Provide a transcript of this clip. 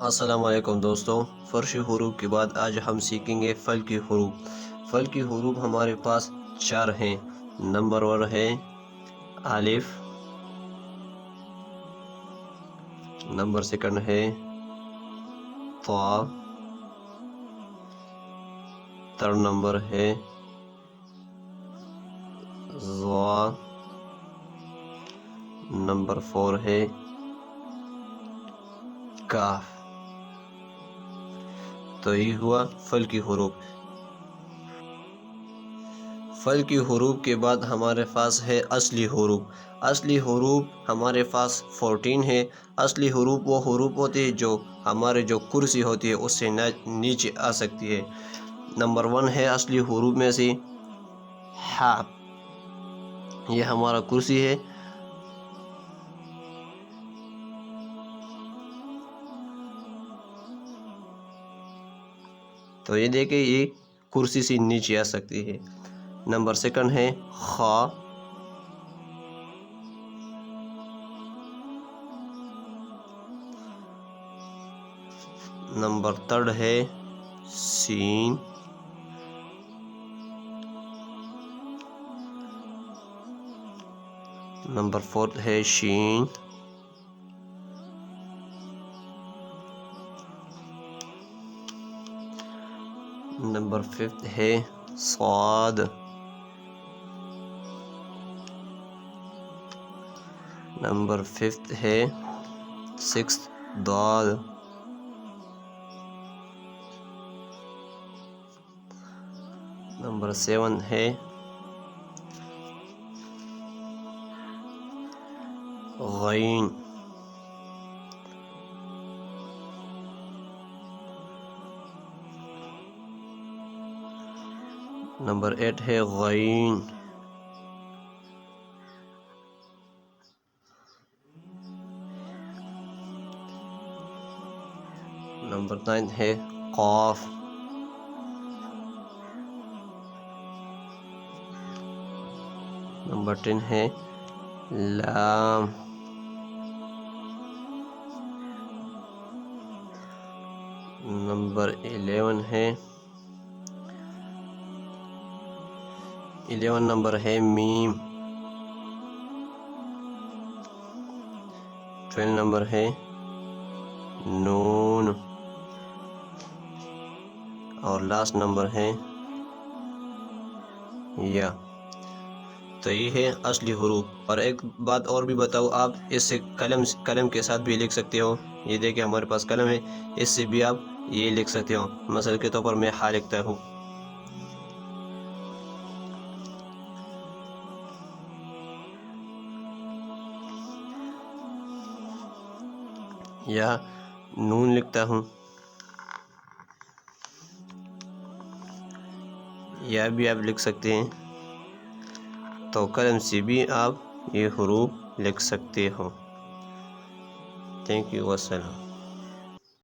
السلام علیکم دوستوں، فرشی حروف کے بعد آج ہم سیکھیں گے فلکی حروف۔ فلکی حروف ہمارے پاس 4 ہیں۔ نمبر 1 ہے الف، نمبر 2 ہے طا، 3rd نمبر ہے ظا، نمبر 4 ہے کاف۔ تو یہ ہوا فلکی حروف۔ فلکی حروف کے بعد ہمارے پاس ہے اصلی حروف۔ اصلی حروف ہمارے پاس 14 ہے۔ اصلی حروف وہ حروف ہوتے ہیں جو ہمارے کرسی ہوتی ہے اس سے نیچے آ سکتی ہے۔ نمبر 1 ہے اصلی حروف میں سے ح، یہ ہمارا کرسی ہے۔ تو یہ دیکھیں، یہ کرسی سے نیچے آ سکتی ہے۔ نمبر 2 ہے خا، نمبر 3 ہے سین، نمبر 4 ہے شین، نمبر 5 ہے صاد، نمبر 5 ہے 6 دال، نمبر 7 ہے غین، نمبر 8 ہے غین، نمبر 9 ہے قاف، نمبر 10 ہے لام، نمبر 11 نمبر ہے میم، 12 نمبر ہے نون، اور لاسٹ نمبر ہے یا۔ تو یہ ہے اصلی حروف۔ اور ایک بات اور بھی بتاؤ، آپ اس سے قلم کے ساتھ بھی لکھ سکتے ہو۔ یہ دیکھیں ہمارے پاس قلم ہے، اس سے بھی آپ یہ لکھ سکتے ہو۔ مثال کے طور پر میں ہا لکھتا ہوں، یا نون لکھتا ہوں، یا بھی آپ لکھ سکتے ہیں۔ تو قلم سے بھی آپ یہ حروف لکھ سکتے ہو۔ تھینک یو، والسلام۔